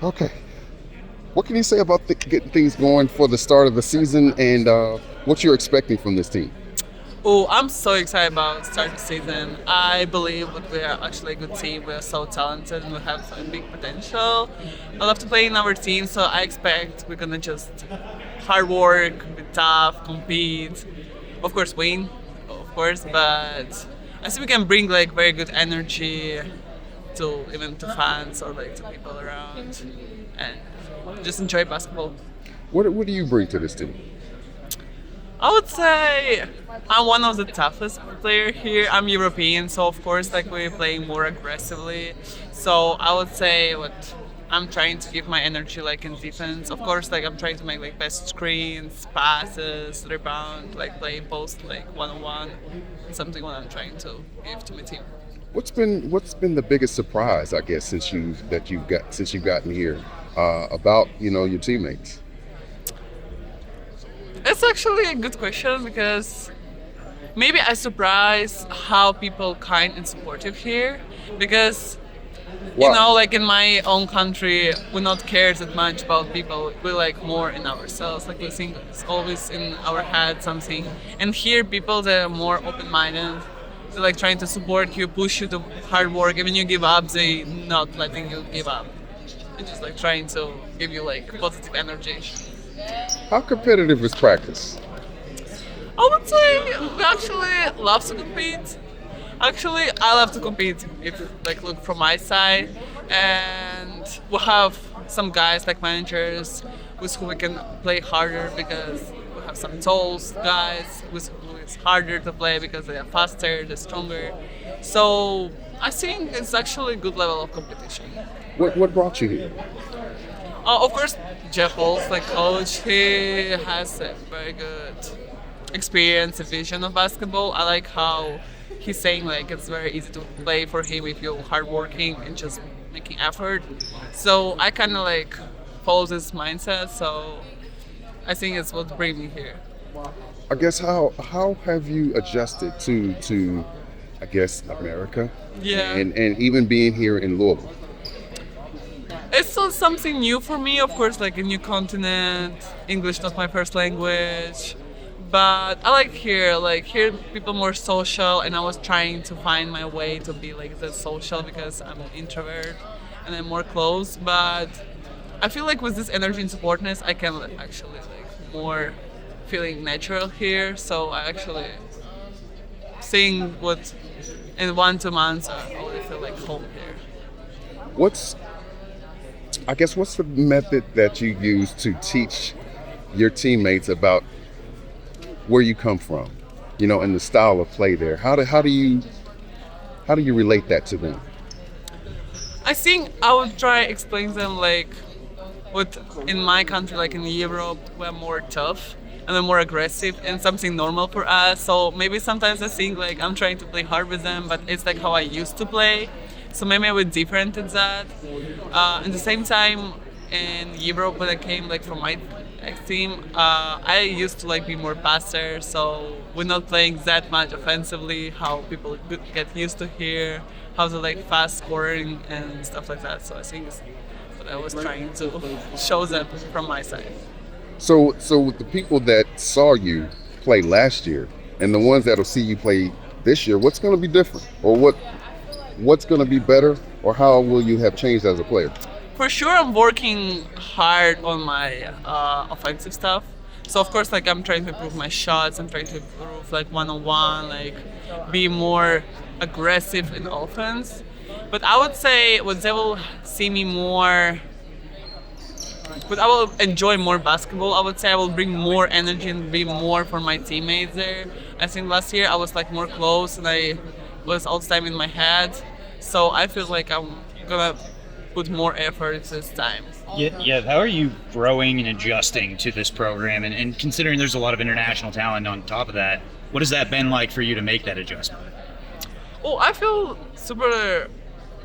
Okay. What can you say about getting things going for the start of the season and what you're expecting from this team? Oh, I'm so excited about start the season. I believe that we are actually a good team. We are so talented and we have so big potential. I love to play in our team, so I expect we're gonna just hard work, be tough, compete, of course win, of course, but I think we can bring like very good energy to even to fans or like to people around and just enjoy basketball. What do you bring to this team? I would say I'm one of the toughest player here. I'm European, so of course, like we're playing more aggressively. So I would say what I'm trying to give my energy like in defense. Of course, like I'm trying to make like best screens, passes, rebound, like play post like one on one. Something what I'm trying to give to my team. What's been the biggest surprise, I guess, since you've gotten here about your teammates? It's actually a good question because maybe I surprise how people kind and supportive here because Wow. like in my own country, we not care that much about people. We like more in ourselves. Like we think it's always in our head something. And here, people that are more open-minded. They're like trying to support you, push you to hard work. Even you give up, they not letting you give up. They're just like trying to give you like positive energy. How competitive is practice? I would say we actually love to compete. Actually, I love to compete if like look from my side, and we have some guys like managers with who we can play harder because we have some tools guys with who it's harder to play because they are faster, they're stronger. So I think it's actually a good level of competition. What brought you here? Of course, Jeff Holtz, like coach, he has a very good experience and vision of basketball. I like how he's saying like it's very easy to play for him if you're hardworking and just making effort. So I kind of like follow this mindset. So I think it's what bring me here. I guess how have you adjusted to I guess America Yeah. and even being here in Louisville? It's still something new for me, of course, like a new continent. English not my first language, but I like here. Like here, people more social, and I was trying to find my way to be like the social because I'm an introvert and I'm more close. But I feel like with this energy and supportness, I can like, actually like more feeling natural here. So I actually seeing what in 1 2 months I already feel like home here. What's I guess what's the method that you use to teach your teammates about where you come from, and the style of play there? How do you relate that to them? I think I would try explain them like what in my country, like in Europe, we're more tough and we're more aggressive and something normal for us. So maybe sometimes I think like I'm trying to play hard with them, but it's like how I used to play. So maybe I would different at that. At the same time, in Europe when I came like from my team, I used to like be more passer. So we're not playing that much offensively. How people get used to here, how to like fast scoring and stuff like that. So I think it's what I was trying to show them from my side. So with the people that saw you play last year and the ones that'll see you play this year, what's going to be different, or what's going to be better, or how will you have changed as a player? For sure, I'm working hard on my offensive stuff. So of course, like I'm trying to improve my shots. I'm trying to improve like one-on-one, like be more aggressive in offense. But I would say when they will see me more, but I will enjoy more basketball. I would say I will bring more energy and be more for my teammates there. I think last year I was like more close and I was all the time in my head. So I feel like I'm gonna put more effort this time. Yeah, yeah. How are you growing and adjusting to this program? And considering there's a lot of international talent on top of that, what has that been like for you to make that adjustment? Oh, I feel super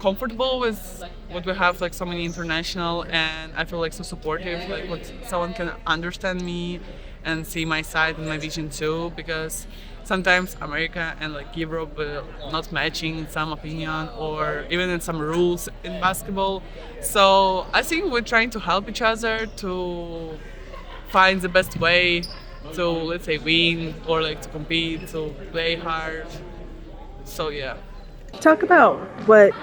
comfortable with what we have, like so many international, and I feel like so supportive, like what someone can understand me and see my side and my vision too, because sometimes America and like Europe will not matching in some opinion or even in some rules in basketball. So I think we're trying to help each other to find the best way to, let's say, win or like to compete, to play hard. So yeah. Talk about what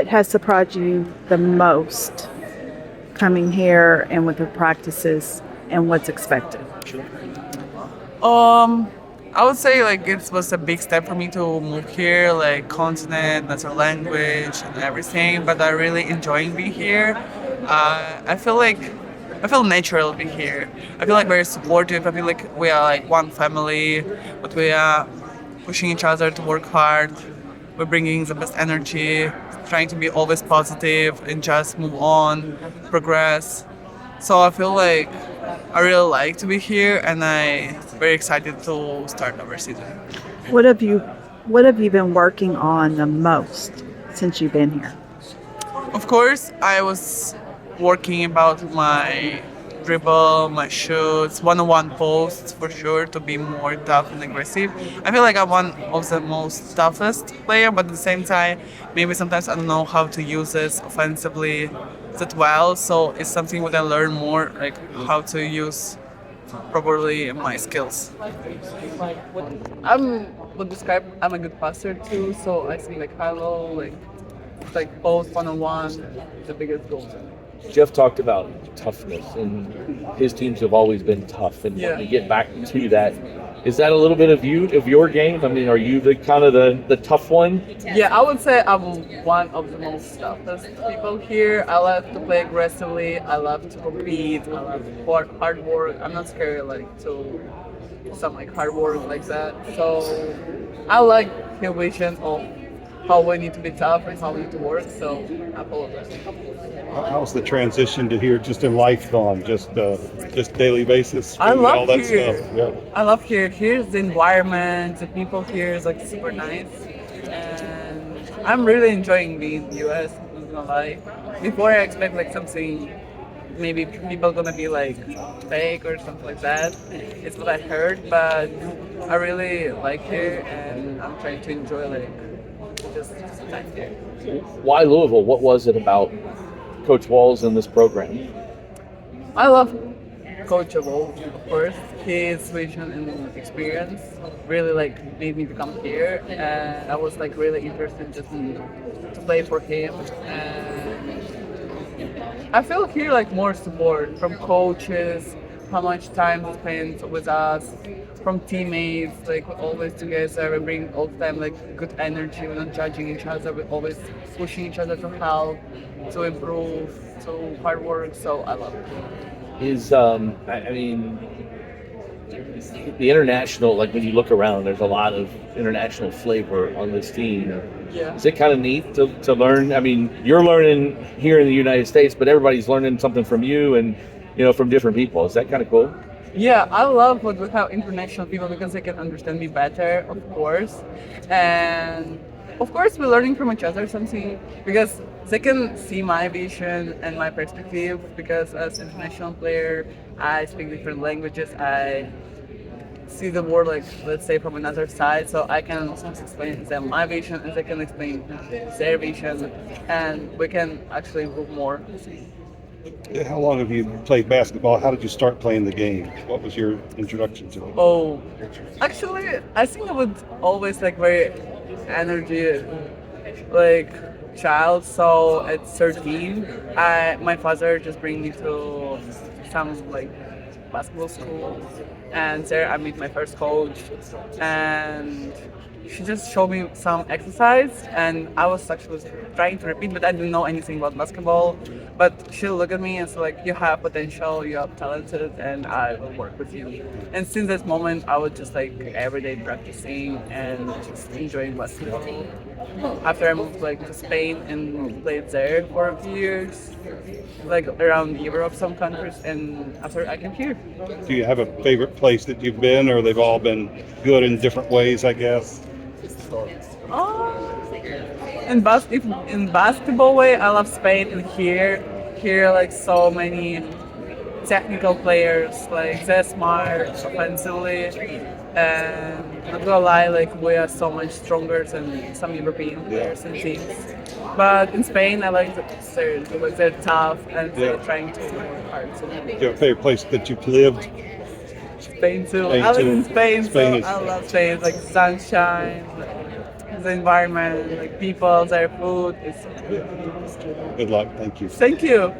has surprised you the most coming here and with the practices and what's expected. I would say like it was a big step for me to move here, like continent, natural language, and everything. But I really enjoying being here. I feel natural being here. I feel like very supportive. I feel like we are like one family, but we are pushing each other to work hard. We're bringing the best energy, trying to be always positive and just move on, progress. So I feel like I really like to be here, and I'm very excited to start our season. What have you been working on the most since you've been here? Of course, I was working about my dribble, my shoots, one-on-one posts for sure to be more tough and aggressive. I feel like I'm one of the most toughest player, but at the same time, maybe sometimes I don't know how to use this offensively that well. So it's something that I learn more, like how to use properly my skills. Would describe I'm a good passer too. So I think like hello, like both one-on-one, the biggest goal. Jeff talked about toughness, and his teams have always been tough. And Yeah. to get back to that, is that a little bit of your game? I mean, are you the kind of the tough one? Yeah, I would say I'm one of the most toughest people here. I love to play aggressively. I love to compete. I love hard work. I'm not scared like to some like hard work like that. So I like the vision of how we need to be tough and how we need to work. So I follow that. How's the transition to here, just in life gone, just daily basis? I and love all that here. stuff. Yeah. I love here. Here's the environment. The people here is like super nice, and I'm really enjoying being in the US. I'm not gonna lie. Before I expect like something, maybe people gonna be like fake or something like that. It's what I heard, but I really like here, and I'm trying to enjoy like just time here. Why Louisville? What was it about Coach Walls and this program? I love Coach Evo, of course. His vision and experience really like made me to come here, and I was like really interested just to play for him. And I feel here like more support from coaches, how much time they spend with us, from teammates, like we're always together, we bring all the time like good energy, we're not judging each other, we're always pushing each other to help, to improve, to hard work, so I love it. Is I mean, the international, like when you look around, there's a lot of international flavor on this team. Yeah. Is it kind of neat to learn? I mean, you're learning here in the United States, but everybody's learning something from you and, from different people. Is that kind of cool? Yeah, I love what we have international people because they can understand me better, of course. And of course, we're learning from each other something because they can see my vision and my perspective because as an international player, I speak different languages. I see the world like, let's say, from another side, so I can explain to them my vision and they can explain their vision and we can actually improve more. How long have you played basketball? How did you start playing the game? What was your introduction to it? Oh, actually, I think I would always like very energy, like child. So at 13, my father just bring me to some like basketball school, and there I meet my first coach, and she just showed me some exercise, and I was actually trying to repeat, but I didn't know anything about basketball. But she looked at me and said, like, you have potential, you are talented, and I will work with you. And since that moment, I was just like every day practicing and just enjoying basketball. After I moved like to Spain and played there for a few years, like around Europe, some countries, and after I came here. Do you have a favorite place that you've been, or they've all been good in different ways, I guess? In basketball way, I love Spain, and here like so many technical players, like they're smart offensively, And not gonna lie, like we are so much stronger than some European players and teams. But in Spain, I like they're tough and they're trying to work hard. So Do you have a favorite place that you've lived? Spain too. Spain I live too. in Spain, Spain so is- I love Spain. It's like sunshine, the environment, like people, their food. It's Good luck. Thank you. Thank you.